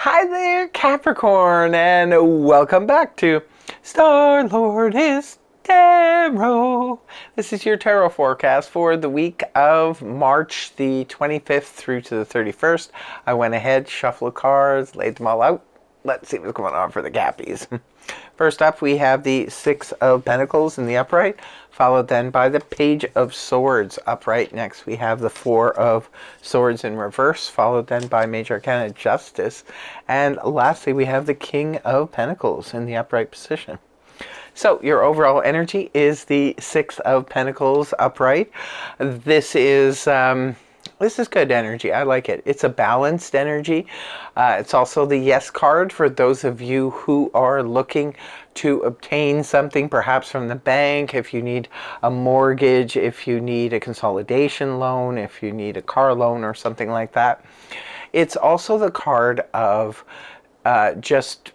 Hi there, Capricorn, and welcome back to Star Lord is Tarot. This is your tarot forecast for the week of March the 25th through to the 31st. I went ahead, shuffled cards, laid them all out. Let's see what's going on for the Cappies. First up, we have the Six of Pentacles in the upright, followed then by the Page of Swords upright. Next, we have the Four of Swords in reverse, followed then by Major Arcana Justice. And lastly, we have the King of Pentacles in the upright position. So your overall energy is the Six of Pentacles upright. This is good energy. I like it. It's a balanced energy. It's also the Yes card for those of you who are looking to obtain something, perhaps from the bank, if you need a mortgage, if you need a consolidation loan, if you need a car loan or something like that. It's also the card of just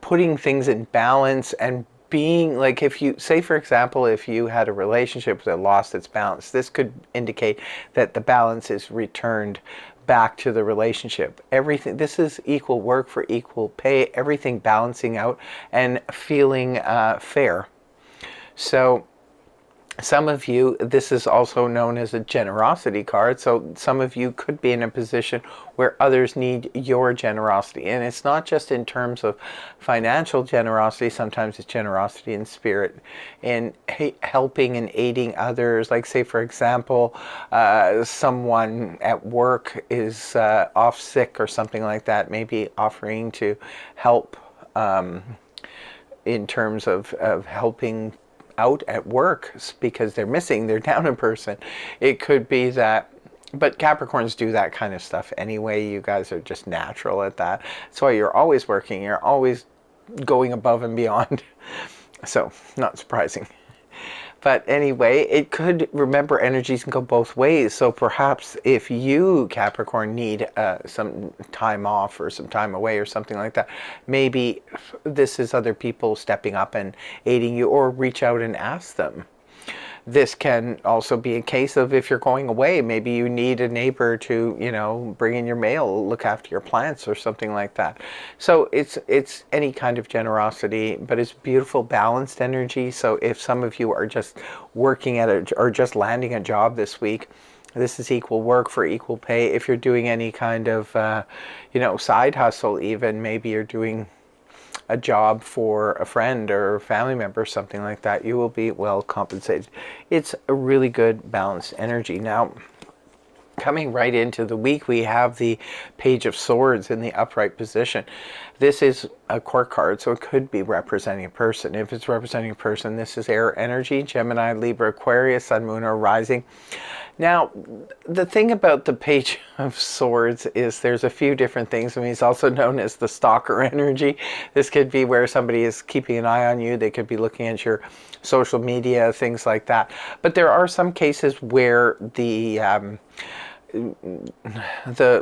putting things in balance and being like, if you say, for example, if you had a relationship that lost its balance, this could indicate that the balance is returned back to the relationship. Everything, this is equal work for equal pay, everything balancing out and feeling fair. So some of you, this is also known as a generosity card. So some of you could be in a position where others need your generosity. And it's not just in terms of financial generosity. Sometimes it's generosity in spirit, in helping and aiding others. Like, say, for example, someone at work is off sick or something like that. Maybe offering to help in terms of helping out at work because they're down a person. It could be that, but Capricorns do that kind of stuff anyway. You guys are just natural at that. That's why you're always working. You're always going above and beyond. So, not surprising. But anyway, it could, remember, energies can go both ways. So perhaps if you, Capricorn, need some time off or some time away or something like that, maybe this is other people stepping up and aiding you, or reach out and ask them. This can also be a case of, if you're going away, maybe you need a neighbor to, you know, bring in your mail, look after your plants or something like that. So it's any kind of generosity, but it's beautiful, balanced energy. So if some of you are just working at it or just landing a job this week, this is equal work for equal pay. If you're doing any kind of, you know, side hustle, even maybe you're doing a job for a friend or family member, something like that, you will be well compensated. It's a really good balanced energy. Now, coming right into the week, we have the Page of Swords in the upright position. This is a court card, so it could be representing a person. If it's representing a person, this is air energy, Gemini, Libra, Aquarius, Sun, Moon, or Rising. Now, the thing about the Page of Swords is there's a few different things. I mean, it's also known as the stalker energy. This could be where somebody is keeping an eye on you. They could be looking at your social media, things like that. But there are some cases where the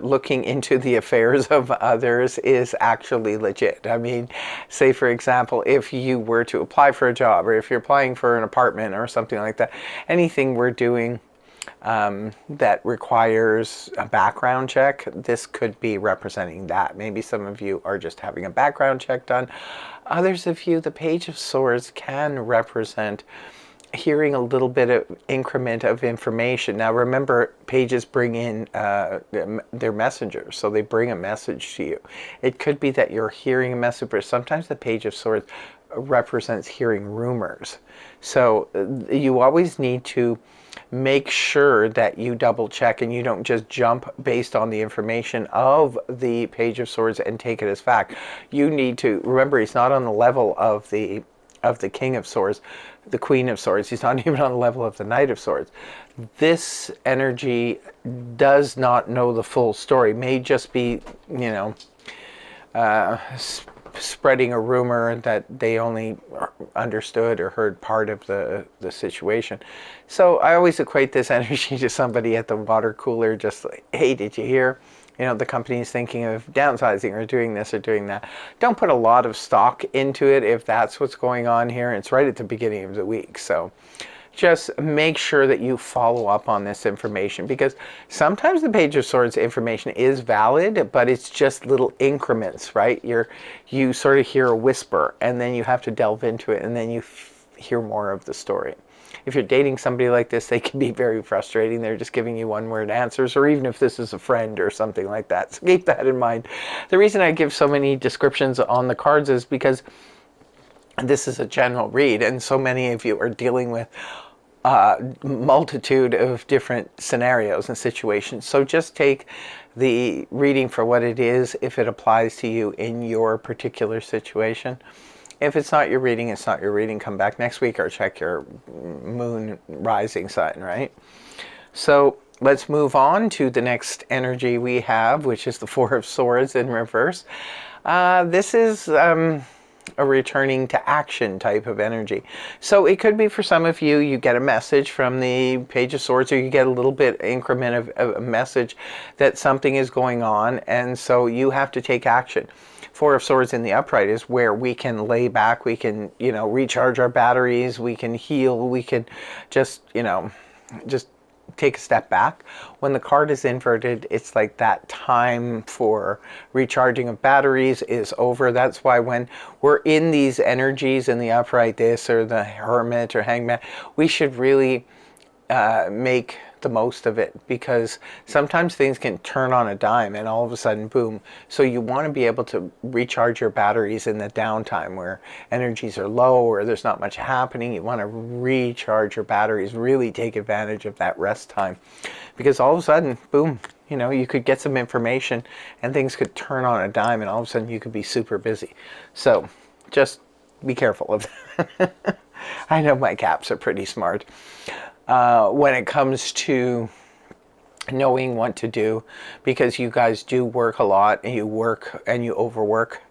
looking into the affairs of others is actually legit. I mean, say, for example, if you were to apply for a job, or if you're applying for an apartment or something like that, anything we're doing that requires a background check, this could be representing that. Maybe some of you are just having a background check done. Others of you, the Page of Swords can represent hearing a little bit of increment of information. Now remember, pages bring in their messengers, so they bring a message to you. It could be that you're hearing a message, but sometimes the Page of Swords represents hearing rumors. So you always need to make sure that you double check and you don't just jump based on the information of the Page of Swords and take it as fact. You need to remember, he's not on the level of the King of Swords, the Queen of Swords. He's not even on the level of the Knight of Swords. This energy does not know the full story. May just be, you know, spreading a rumor that they only understood or heard part of the situation. So I always equate this energy to somebody at the water cooler, just like, hey, did you hear? You know, the company is thinking of downsizing or doing this or doing that. Don't put a lot of stock into it if that's what's going on here. It's right at the beginning of the week. So just make sure that you follow up on this information, because sometimes the Page of Swords information is valid, but it's just little increments, right? You sort of hear a whisper, and then you have to delve into it, and then you hear more of the story. If you're dating somebody like this, they can be very frustrating. They're just giving you one-word answers, or even if this is a friend or something like that. So keep that in mind. The reason I give so many descriptions on the cards is because this is a general read, and so many of you are dealing with multitude of different scenarios and situations. So just take the reading for what it is, if it applies to you in your particular situation. If it's not your reading, it's not your reading. Come back next week or check your moon rising sign, right? So let's move on to the next energy we have, which is the Four of Swords in reverse. This is a returning to action type of energy. So it could be for some of you, you get a message from the Page of Swords, or you get a little bit increment of a message that something is going on, and so you have to take action. Four of Swords in the upright is where we can lay back, we can, recharge our batteries, we can heal, we can just take a step back. When the card is inverted, it's like that time for recharging of batteries is over. That's why when we're in these energies in the upright, this or the Hermit or Hangman, we should really make the most of it, because sometimes things can turn on a dime and all of a sudden, boom. So you want to be able to recharge your batteries in the downtime where energies are low or there's not much happening. You want to recharge your batteries, really take advantage of that rest time, because all of a sudden, boom, you could get some information and things could turn on a dime and all of a sudden you could be super busy. So just be careful of that. I know my caps are pretty smart. When it comes to knowing what to do, because you guys do work a lot, and you work and you overwork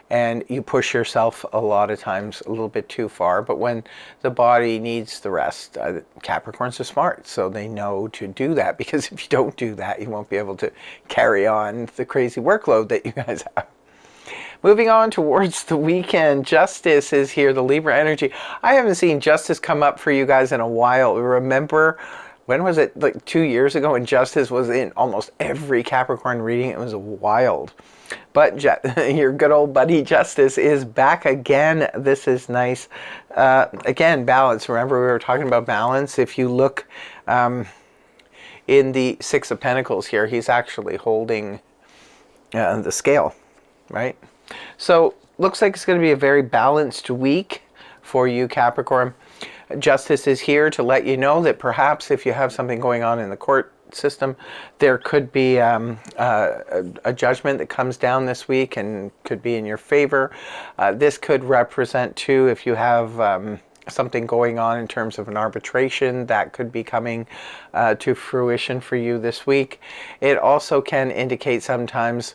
and you push yourself a lot of times a little bit too far. But when the body needs the rest, Capricorns are smart, so they know to do that, because if you don't do that, you won't be able to carry on the crazy workload that you guys have. Moving on towards the weekend, Justice is here, the Libra energy. I haven't seen Justice come up for you guys in a while. Remember, when was it, like 2 years ago, and Justice was in almost every Capricorn reading? It was wild. But your good old buddy Justice is back again. This is nice. Again, balance. Remember, we were talking about balance. If you look in the Six of Pentacles here, he's actually holding the scale, right? So looks like it's going to be a very balanced week for you, Capricorn. Justice is here to let you know that perhaps if you have something going on in the court system, there could be a judgment that comes down this week and could be in your favor. This could represent too, if you have something going on in terms of an arbitration that could be coming to fruition for you this week. It also can indicate sometimes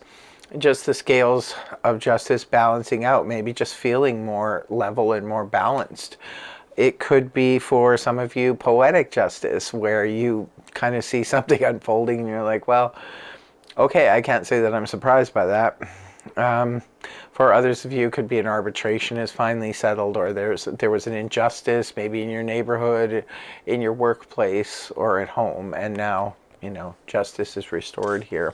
just the scales of justice balancing out, maybe just feeling more level and more balanced. It could be for some of you poetic justice, where you kind of see something unfolding and you're like, well, okay, I can't say that I'm surprised by that. For others of you, it could be an arbitration is finally settled, or there was an injustice maybe in your neighborhood, in your workplace, or at home, and now justice is restored here.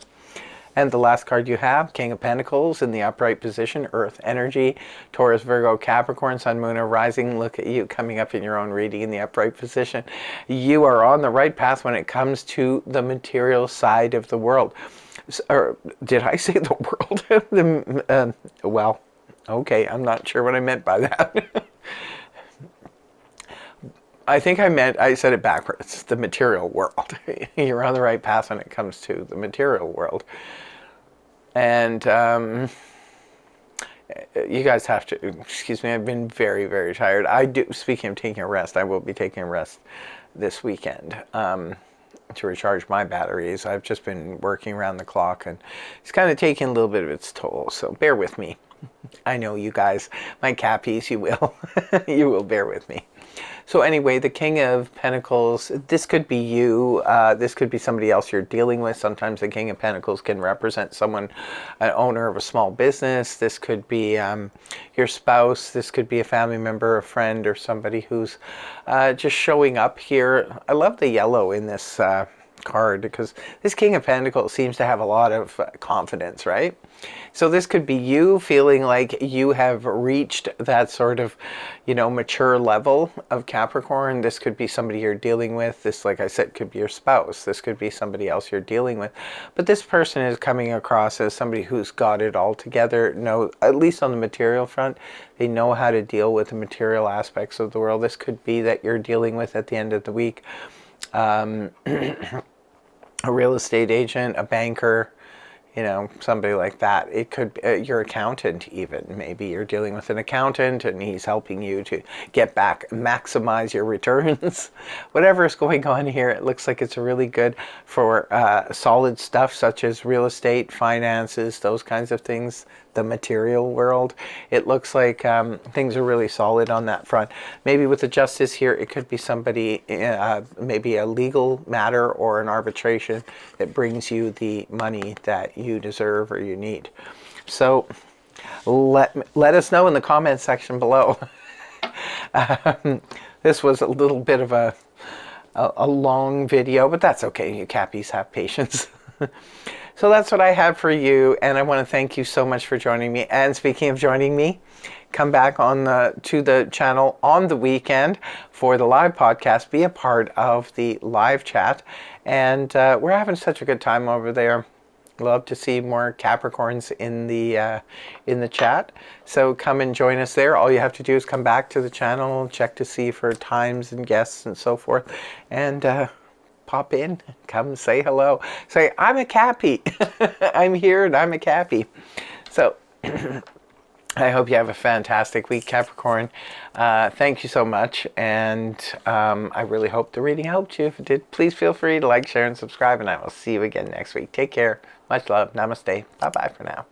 And the last card you have, King of Pentacles in the upright position, Earth energy, Taurus, Virgo, Capricorn, Sun, Moon, or Rising. Look at you coming up in your own reading in the upright position. You are on the right path when it comes to the material side of the world. Or did I say the world? Well, okay, I'm not sure what I meant by that. I think I said it backwards, the material world. You're on the right path when it comes to the material world. And you guys have to, excuse me, I've been very, very tired. Speaking of taking a rest, I will be taking a rest this weekend to recharge my batteries. I've just been working around the clock, and it's kind of taking a little bit of its toll, so bear with me. I know you guys, my cappies, you will. You will bear with me. So anyway, the King of Pentacles, this could be you. This could be somebody else you're dealing with. Sometimes the King of Pentacles can represent someone, an owner of a small business. This could be your spouse. This could be a family member, a friend, or somebody who's just showing up here. I love the yellow in this card because this King of Pentacles seems to have a lot of confidence, right? So this could be you feeling like you have reached that sort of, mature level of Capricorn. This could be somebody you're dealing with. This, like I said, could be your spouse. This could be somebody else you're dealing with. But this person is coming across as somebody who's got it all together. No, at least on the material front, they know how to deal with the material aspects of the world. This could be that you're dealing with at the end of the week a real estate agent, a banker, somebody like that. It could be your accountant even. Maybe you're dealing with an accountant and he's helping you to get back, maximize your returns. Whatever is going on here, it looks like it's really good for solid stuff such as real estate, finances, those kinds of things, the material world. It looks like things are really solid on that front. Maybe with the justice here, it could be somebody, maybe a legal matter or an arbitration that brings you the money that you deserve or you need. So let us know in the comments section below. This was a little bit of a long video, but that's okay. You Cappies have patience. So that's what I have for you, and I want to thank you so much for joining me. And speaking of joining me, come back to the channel on the weekend for the live podcast. Be a part of the live chat, and we're having such a good time over there. Love to see more Capricorns in the chat. So come and join us there. All you have to do is come back to the channel, check to see for times and guests and so forth, and pop in, come say hello. Say, I'm a Cappy. I'm here and I'm a Cappy. So I hope you have a fantastic week, Capricorn. Thank you so much. And I really hope the reading helped you. If it did, please feel free to like, share, and subscribe. And I will see you again next week. Take care. Much love. Namaste. Bye-bye for now.